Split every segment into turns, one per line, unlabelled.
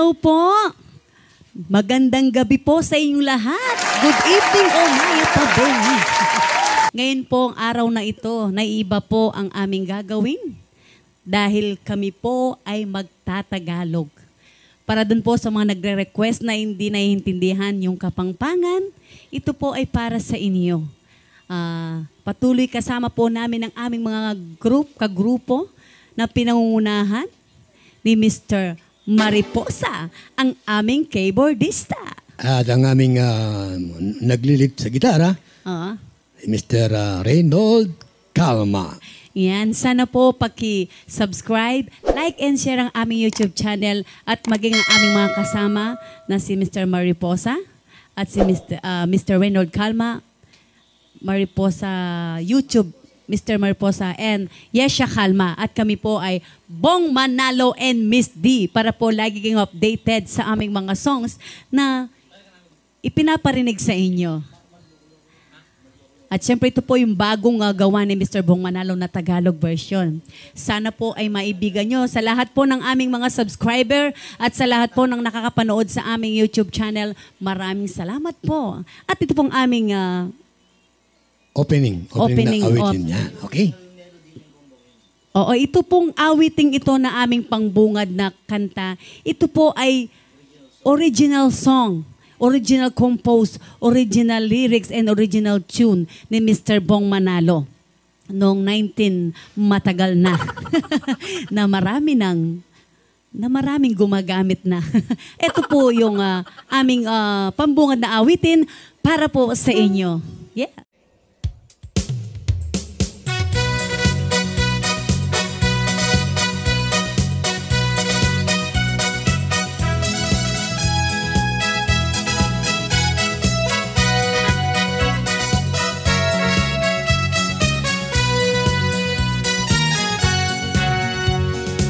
Hello po. Magandang gabi po sa inyong lahat. Good evening o maya tabi. Ngayon po ang araw na ito, naiiba po ang aming gagawin dahil kami po ay magtatagalog. Para dun po sa mga nagre-request na hindi naiintindihan yung Kapampangan, ito po ay para sa inyo. Patuloy kasama po namin ang aming mga kagrupo na pinangungunahan ni Mr. Mariposa, ang aming keyboardista.
At ang aming naglilit sa gitara, Mr. Reynold Calma.
Yan, sana po paki-subscribe, like and share ang aming YouTube channel at maging ang aming mga kasama na si Mr. Mariposa at si Mr. Reynold Calma, Mariposa YouTube, Mr. Mariposa and Yesha Calma. At kami po ay Bong Manalo and Miss D para po lagi kayong updated sa aming mga songs na ipinaparinig sa inyo. At syempre ito po yung bagong gawa ni Mr. Bong Manalo na Tagalog version. Sana po ay maibigan nyo sa lahat po ng aming mga subscriber at sa lahat po ng nakakapanood sa aming YouTube channel. Maraming salamat po. At ito pong aming opening
na awitin niya. Okay?
Oo, ito pong awiting ito na aming pangbungad na kanta. Ito po ay original song, original compose, original lyrics, and original tune ni Mr. Bong Manalo. Noong 19 matagal na, na maraming gumagamit na. Ito po yung aming pambungad na awitin para po sa inyo. Yeah.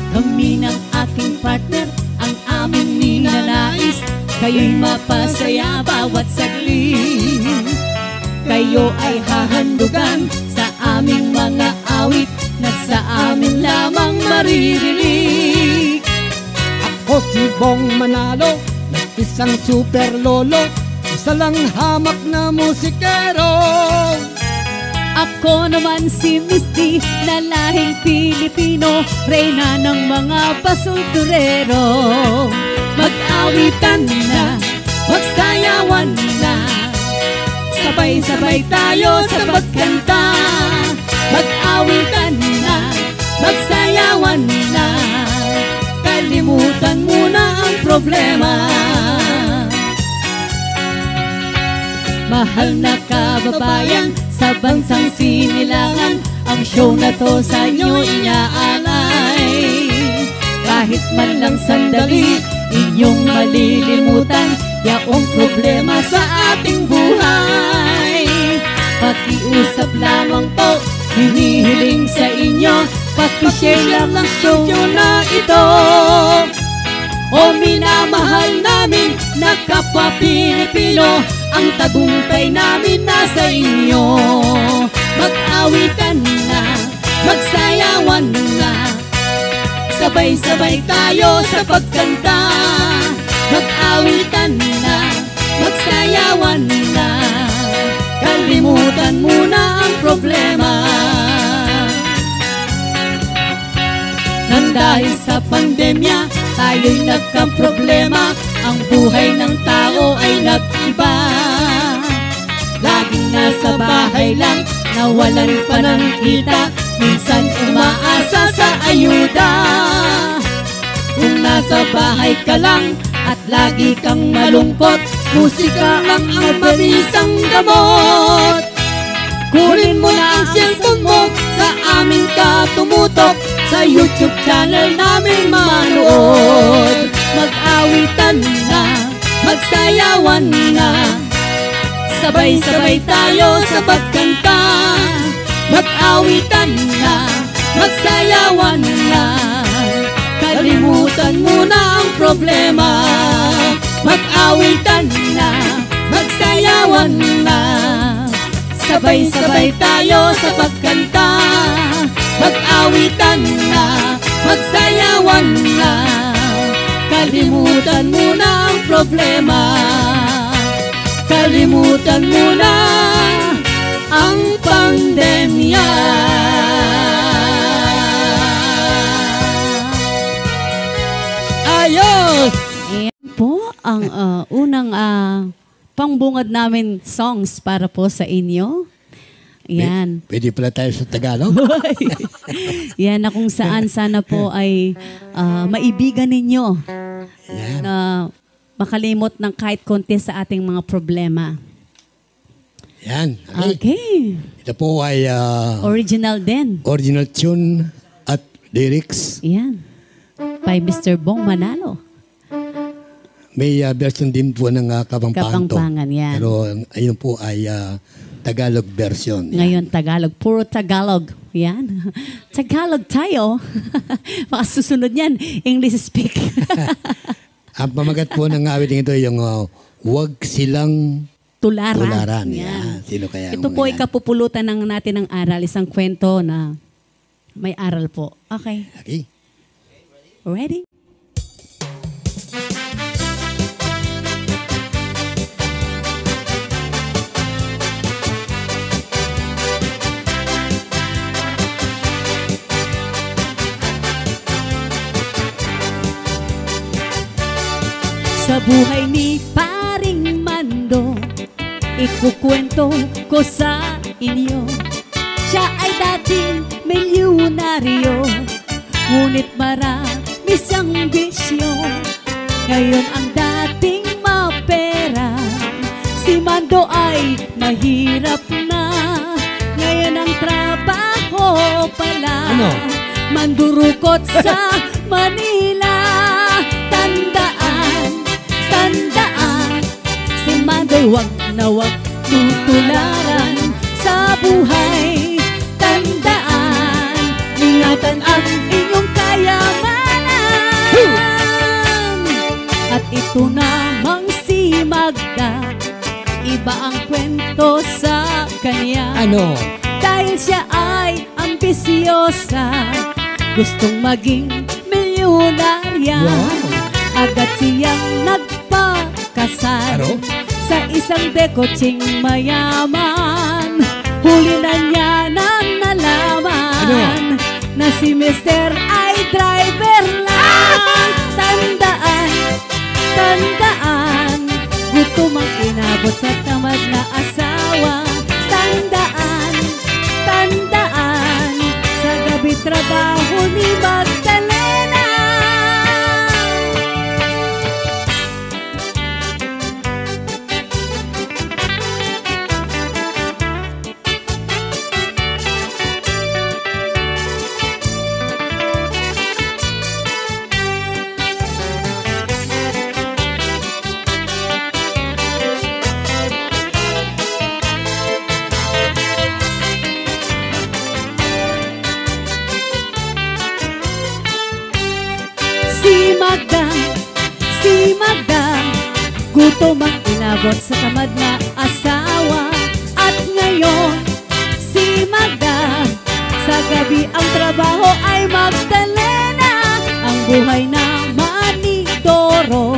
Kami ng aking partner, ang aming ninanais, kayo'y mapasaya bawat saglit. Kayo ay hahandugan sa aming mga awit na sa amin lamang maririnig.
Ako si Bong Manalo, na isang super lolo, isa lang hamak na musikero.
Ako naman si Miss D, na lahing Pilipino, reyna ng mga pasulturero. Mag-awitan na, magsayawan na, sabay-sabay tayo sa pagkanta. Mag-awitan na, magsayawan na, kalimutan muna ang problema. Mahal na kababayan, sa bansang sinilangan, ang show na to sa inyo inaalay. Kahit man lang sandali, inyong malilimutan yaong problema sa ating buhay. Pakiusap lamang po, hinihiling sa inyo, pakishare lang ang show na ito. O minamahal namin na kapwa Pilipino, ang tagumpay namin nasa inyo. Mag-awitan na, magsayawan na, sabay-sabay tayo sa pagkanta. Mag-awitan na, magsayawan na, kalimutan muna ang problema. Nang dahil sa pandemya, tayo'y nagkamproblema, ang buhay ng tao ay nag-iba. Laging nasa bahay lang, nawalan pa ng kita, minsan umaasa sa ayuda. Kung nasa bahay ka lang at lagi kang malungkot, musika lang ang mabisang gamot. Kunin mo na ang cellphone mo, sa amin ka tumutok, sa YouTube channel namin manood. Mag-awitan na, magsayawan na, sabay-sabay tayo sa pagkanta. Mag-awitan na, magsayawan na, kalimutan muna ang problema. Mag-awitan na, magsayawan na, sabay-sabay tayo sa pagkanta. Mag-awitan na, magsayawan na, Kalimutan mo na ang problema. Kalimutan mo na ang pandemya.
Ayos!
Ayan po ang unang pangbungad namin songs para po sa inyo. Yan.
Pwede pala tayo sa Tagalog.
Yan na kung saan sana po ay maibigan ninyo
Yan.
na makalimot ng kahit konti sa ating mga problema.
Yan. Okay.
Okay.
Ito po ay
Original din.
original tune at lyrics.
Yan. By Mr. Bong Manalo.
May version din po ng Kapampangan to.
Kapampangan, yan.
Pero ayun po ay Tagalog version. Yan.
Ngayon, Tagalog. Puro Tagalog. Yan. Tagalog tayo. Baka susunod yan. English speak.
Ang pamagat po ng awiting ito yung Huwag Silang
Tularan.
Tularan.
Yan.
Yan. Sino kaya ang
Ito po ay
mga yan?
kapupulutan ng natin ng aral. Isang kwento na may aral po. Okay.
Okay.
Ready? Sa buhay ni Paring Mando, ikukwento ko sa inyo. Siya ay dating milyonaryo, ngunit marami siyang bisyo. Ngayon ang dating mapera, si Mando ay mahirap na. Ngayon ang trabaho pala,
Ano?
mandurukot sa Manila. Tandaan, si Mando'y wag na wag tutularan sa buhay. Tandaan, ingatan ang inyong kayamanan. At ito namang si Magda, iba ang kwento sa kanya.
Ano?
Dahil siya ay ambisyosa, gustong maging milyonarya.
Wow.
Agad siyang nagpakasal
Aro?
sa isang dekotsing mayaman. Huli na niya nang nalaman na si Mr. ay driver lang. Tandaan, gutom ang inabot sa tamad na asawa. Tandaan, sa gabi trabaho ni Magdalena. Si Magda, gutom ang inabot sa tamad na asawa. At ngayon, si Magda, sa gabi ang trabaho ay Magdalena. Ang buhay naman ni Doro,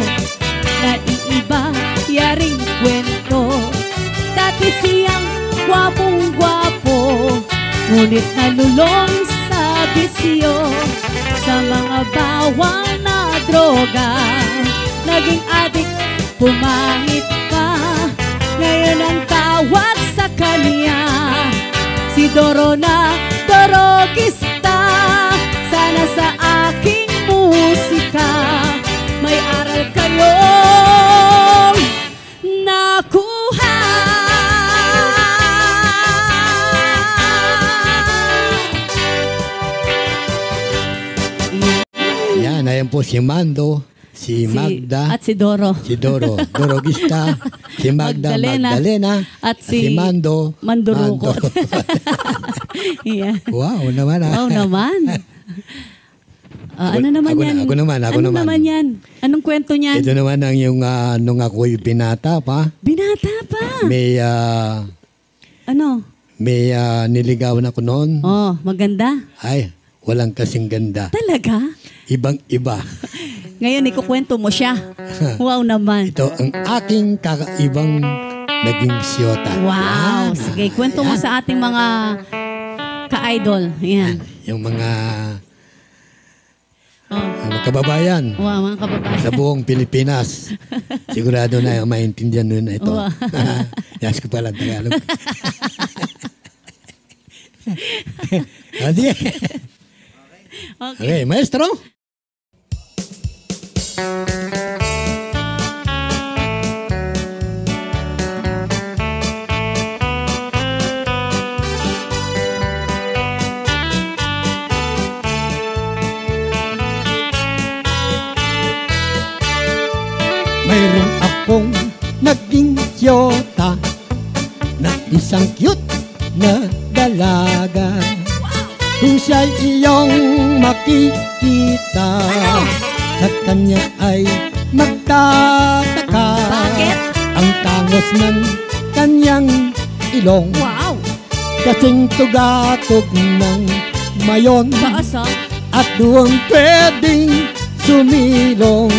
naiiba, yaring kwento. Dati siyang gwapong-gwapo, ngunit nalulong sa bisyo. Sa mga bawang na droga, naging adik, pumangit pa. Ngayon ang tawag sa kanya, si Doro na dorogista. Sana sa aking musika may aral kayong nakuha.
Yan, ayan po si Mando, si Magda,
At si Doro.
si Doro, Dorogista, si Magda, Magdalena,
at si
Mando,
Mandurukot.
Mando.
Yeah.
Wow naman
Wow naman. Ano naman
ako
yan?
ako naman.
Ano naman yan? Anong kwento niyan?
Ito naman ang yung nung ako'y binata pa,
Binata pa.
may
Ano?
niligawan ako noon.
Oh, maganda.
Ay, walang kasing ganda.
Talaga?
Ibang-iba.
Ngayon, ikukwento mo siya. Wow naman.
Ito ang aking kakaibang naging siyota.
Wow. Sige, kwento mo sa ating mga ka-idol. Ayan.
Yung mga
Oh.
kababayan
Wow, mga kababayan.
sa buong Pilipinas. Sigurado na maintindihan nyo na ito.
Wow.
Yas ko pala Tagalog. Adi. Okay, maestro.
Mayroon akong naging siyota na isang cute na dalaga. Kung siya'y iyong makikita, sa kanya ay magtataka.
Bakit?
Ang tangos ng kanyang ilong,
Wow.
kasing tugatog ng mayon,
Taas ah.
at doon pwedeng sumilong.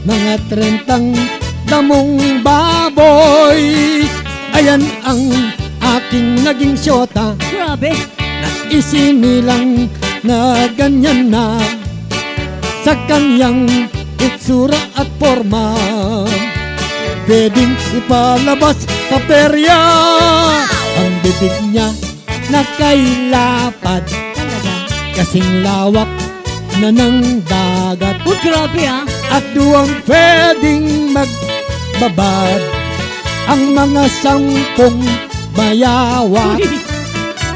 Mga 30 damong baboy, ayan ang aking naging siyota.
Grabe.
Na isinilang na ganyan na sa kanyang itsura at forma. Pwedeng ipalabas sa perya ang bibig niya na kay lapad,
Talaga.
kasing lawak na ng dagat.
Oh, grabe ah.
At duwang pwedeng magbabad ang mga 10 mayawak.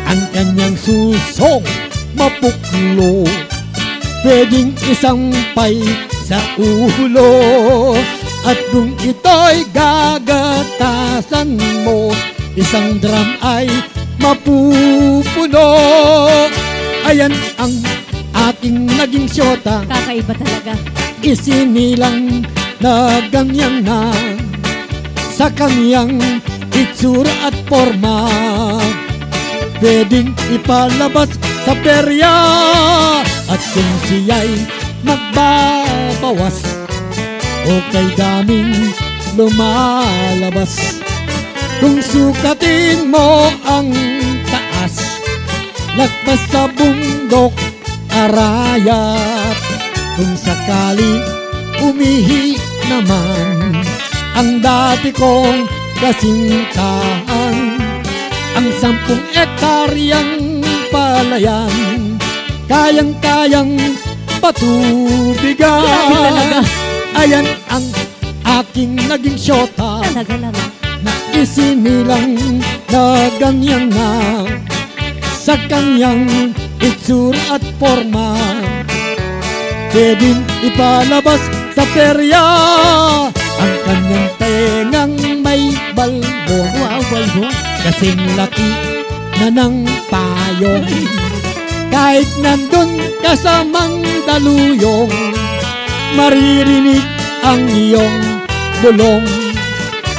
Ang kanyang susong mapuklo, pwedeng isampay sa ulo. At kung ito'y gagatasan mo, isang drum ay mapupuno. Ayan ang aking naging siyota,
Kakaiba talaga.
isinilang na ganyan na sa kanyang itsura at forma. Pwedeng ipalabas sa perya, at kung siya'y magbabawas o kay daming lumalabas. Kung sukatin mo ang taas, lagpas sa bundok, arayat. Kung sakali umihi naman ang dati kong kasintahan, ang 10 ektaryang palayan, kayang-kayang patubigan.
Grabe talaga.
Ayan ang aking naging siyota,
Talaga naman.
na isinilang na ganyan na sa kanyang itsura at forma. Pwedeng ipalabas sa perya ang kanyang tengang may balbon.
Wow, balbo.
Kasing laki na ng payong, kahit nandun ka sa Mandaluyong, maririnig ang iyong bulong.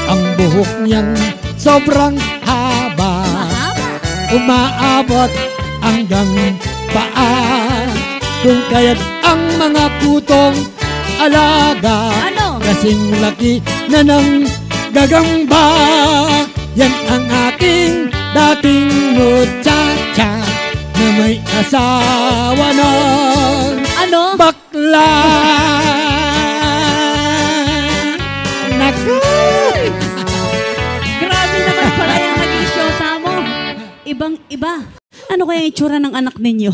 Ang buhok niyang sobrang haba,
Mahaba.
umaabot hanggang paa. Kung kaya't ang mga putong alaga,
Ano?
kasing laki na ng gagamba. Yan ang aking dating muchacha na may asawa na
Ano?
bakla. Naku!
Grabe naman pala yung naging shota mo. Ibang-iba. Ano kaya yung itsura ng anak ninyo?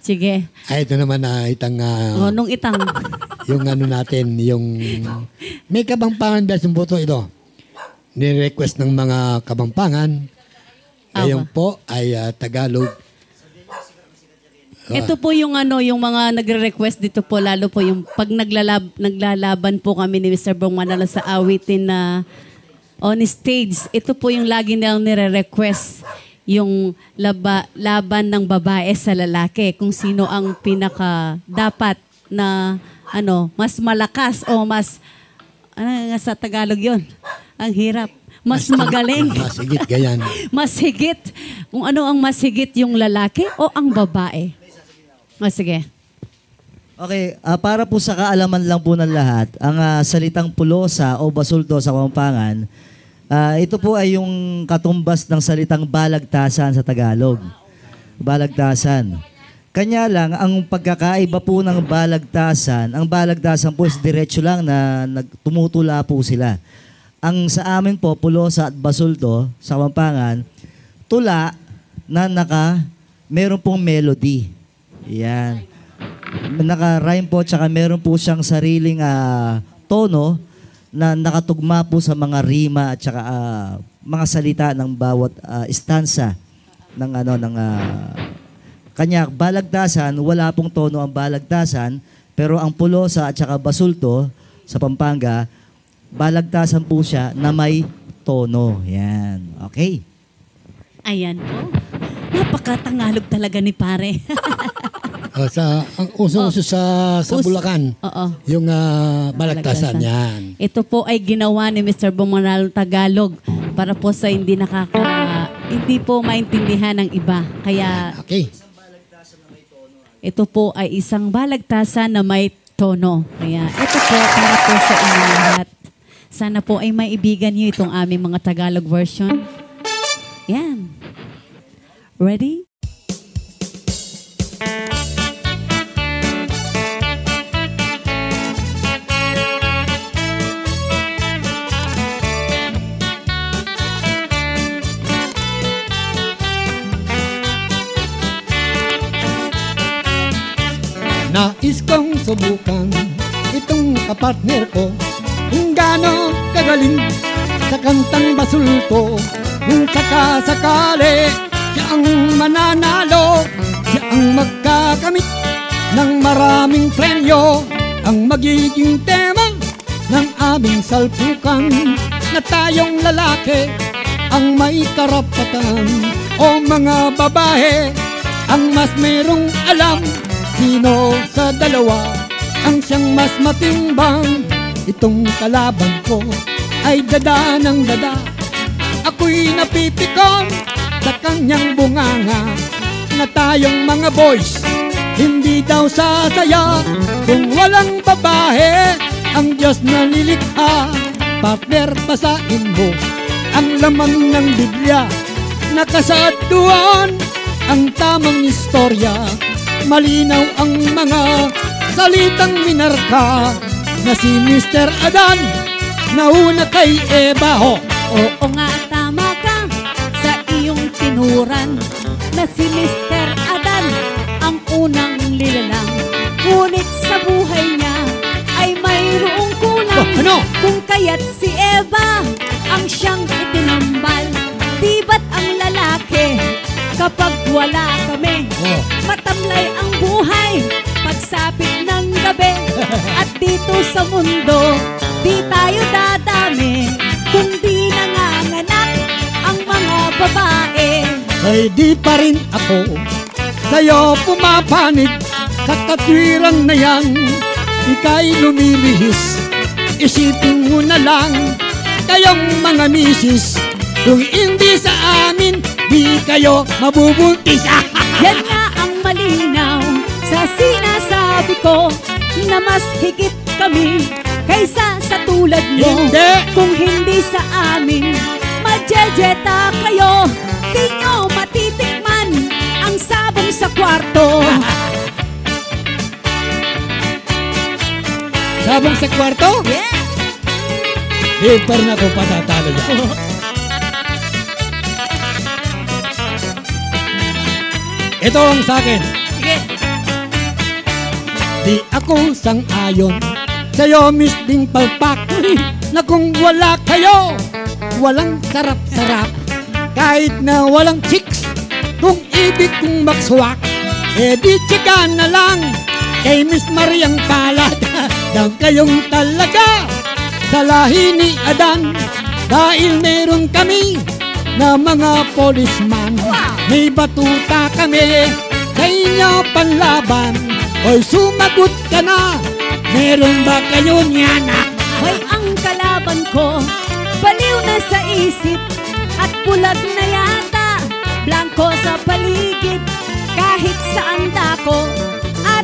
Sige.
Ay, ito naman na itang
Nung itang.
yung ano natin, yung may kabampangan version po ito. Ni-request ng mga kabampangan. Ngayon po ay Tagalog.
Ito po yung yung mga nagre-request dito po, lalo po yung pag naglalaban po kami ni Mr. Bong Manalo sa awitin na on stage. Ito po yung lagi nilang nire-request, yung laban ng babae sa lalaki, kung sino ang pinaka dapat na mas malakas o mas nga sa Tagalog yon. Ang hirap. Mas magaling.
Mas higit gayan.
Mas higit. Kung ano ang mas higit, yung lalaki o ang babae. O, sige.
Okay, para po sa kaalaman lang po ng lahat, ang salitang pulosa o basulto sa Kapampangan, ito po ay yung katumbas ng salitang balagtasan sa Tagalog. Balagtasan. Kanya lang, ang pagkakaiba po ng balagtasan, ang balagtasan po is diretso lang na tumutula po sila. Ang sa amin po, pulosa at basulto sa Kapampangan, tula na meron pong melody. Yan. Naka-rhyme po, tsaka meron po siyang sariling tono na nakatugma po sa mga rima at tsaka mga salita ng bawat stanza ng kanya balagtasan. Wala pong tono ang balagtasan, pero ang pulosa at tsaka basulto sa Pampanga, balagtasan po siya na may tono. Yan. Okay.
Ayan po. Napakatangalog talaga ni pare.
Ang uso-uso sa Bulacan,
Oo.
yung balagtasan yan.
Ito po ay ginawa ni Mr. Bumanalo Tagalog para po sa hindi po maintindihan ng iba. Kaya
Okay.
ito po ay isang balagtasan na may tono. Kaya ito po para po sa inyo lahat. Sana po ay maibigan niyo itong aming mga Tagalog version. Yan. Ready?
Nais kong subukan itong kapartner ko kung gaano kagaling sa kantang basulto. Kung sakasakali siya ang mananalo, siya ang magkakamit ng maraming premyo, ang magiging tema ng aming salpukan, na tayong lalaki ang may karapatan, o mga babae ang mas merong alam. Sino sa dalawa ang siyang mas matimbang? Itong kalaban ko ay dada ng dada. Ako'y napipikon sa kanyang bunganga, na tayong mga boys hindi daw sasaya kung walang babae ang Diyos na nilikha. Partner, basahin mo ang laman ng Biblia, nakasaad doon ang tamang istorya. Malinaw ang mga salitang minarka na si Mr. Adan nauna kay Eva.
Oo nga, tama ka sa iyong tinuran na si Mr. Adan ang unang nilalang. Ngunit sa buhay niya ay mayroong kulang.
Ano?
Kung kaya't si Eva ang siyang itinambal. Di ba't ang lalaki kapag wala kami, matamlay ang buhay pagsapit ng gabi. At dito sa mundo, di tayo dadami kung di nanganganak ang mga babae.
Ay di pa rin ako sa'yo pumapanig sa katwiran na yan. Ika'y lumilihis, isipin mo na lang kayong mga misis, kung hindi sa amin di kayo mabubuntis.
Yan nga ang malinaw sa sinasabi ko, na mas higit kami kaysa sa tulad mo.
Hindi.
Kung hindi sa amin majejeta kayo, di nyo matitikman ang sabong sa kwarto.
Sabong sa kwarto?
Yeah.
Di pa rin ako patatalo dyan. Ito ang sakin.
Sige.
Di ako sang-ayon sa'yo, Miss Ding Palpak, na kung wala kayo, walang sarap-sarap. Kahit na walang chicks, kung ibig kong makswak, eh di tsika na lang kay Miss Mariang Palad. Dahil kayong talaga sa lahi ni Adan, dahil meron kami na mga policeman. May batuta kami sa inyo panlaban. Hoy, sumagot ka na, meron ba kayo niyan?
Hoy, ang kalaban ko, baliw na sa isip at bulag na yata, blanco sa paligid, kahit saan dako,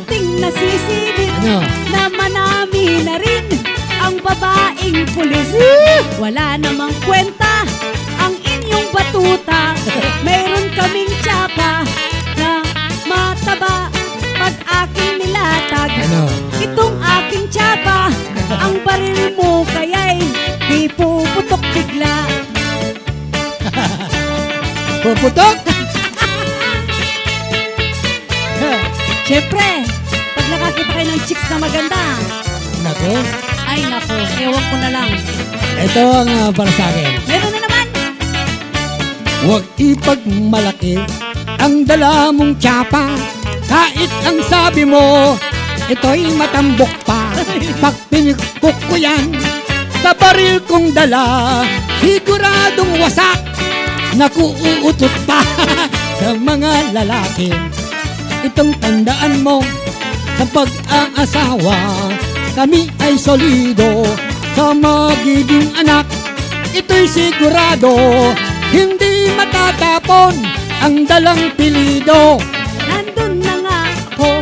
ating nasisilip
Ano?
na manami na rin ang babaeng pulis. Wala namang kwenta ang inyong batuta. Mayroon kaming tsapa na mataba pag aking nilatag.
Ano?
Itong aking tsapa, ang baril mo kaya'y di puputok bigla.
Puputok?
Siyempre, pag nakakita kayo ng chicks na maganda,
Nako.
ay nako, ewan ko na lang.
Ito ang para sa akin.
Meron na naman.
Huwag ipagmalaki ang dala mong tsapa. Kahit ang sabi mo, ito'y matambok pa. Pag pinikok ko yan, sa baril kong dala, siguradong wasak. Naku, uutot pa sa mga lalaki. Itong tandaan mo, sa pag-aasawa, kami ay solido sa magiging anak. Ito'y sigurado, hindi matatapon ang dalang pilido.
Nandun na nga ako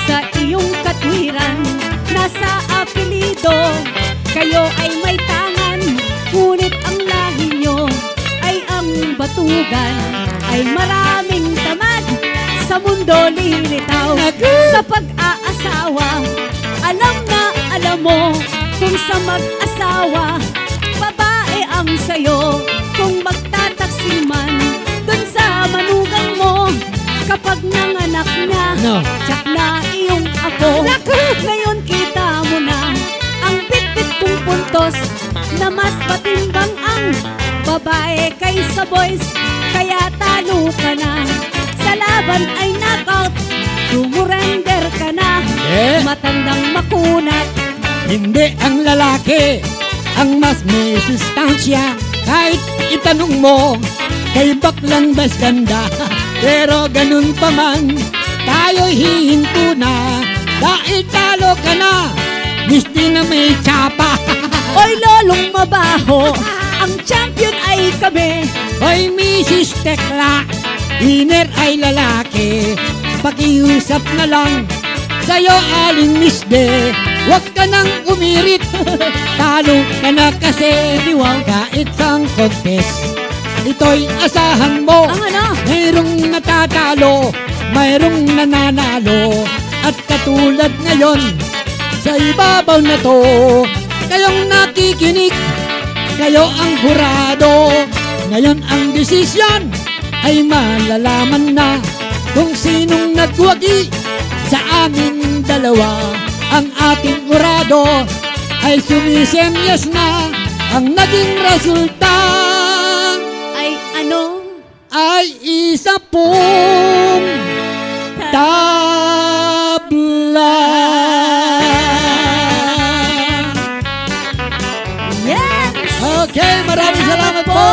sa iyong katwiran. Nasa apelido, kayo ay may tangan. Ngunit ang lahi nyo ay ang batugan. Ay maraming tamad sa mundo lilitaw. Sa pag-aasawa, alam na alam mo kung sa mag-asawa, babae ang sayo. Kung magtataksiman dun sa manugang mo, kapag nanganak niya,
Ano?
tsak na iyong ako. Ngayon kita mo na ang bit-bit kong puntos na mas matimbang ang babae kaysa boys. Kaya talo ka na, sa laban ay knockout, sumurrender ka na, matandang makunat.
Hindi ang lalaki ang mas may sustansya. Kahit itanong mo kay baklang bas ganda. Pero ganun pa man, tayo'y hihinto na. Dahil talo ka na, misti na may tsapa.
Oy lolong mabaho, ang champion ay kami.
Hoy Mrs. Tekla, winner ay lalaki. Pakiusap na lang sa'yo aling misde. Huwag ka nang umirit, talo ka na kasi. Kahit sang contest, ito'y asahan mo.
Ang ano?
Mayroong natatalo, mayroong nananalo. At katulad ngayon, sa ibabaw na to, kayong nakikinig, kayo ang hurado. Ngayon ang desisyon ay malalaman na kung sinong nagwagi sa aming dalawa. Ang ating hurado ay sumisenyas na. Ang naging resulta
Ay ano?
ay isa pong tabla.
Yes!
Okay, maraming salamat po.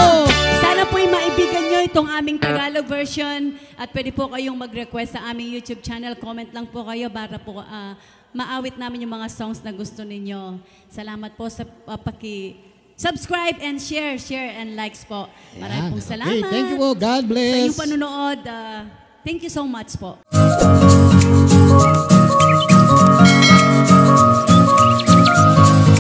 Sana po'y maibigan nyo itong aming Tagalog version at pwede po kayong mag-request sa aming YouTube channel. Comment lang po kayo para po maawit namin yung mga songs na gusto ninyo. Salamat po sa subscribe and share and likes po. Maraming pong salamat.
Okay, thank you po. God
Sa
bless.
inyong panunood. Thank you so much po.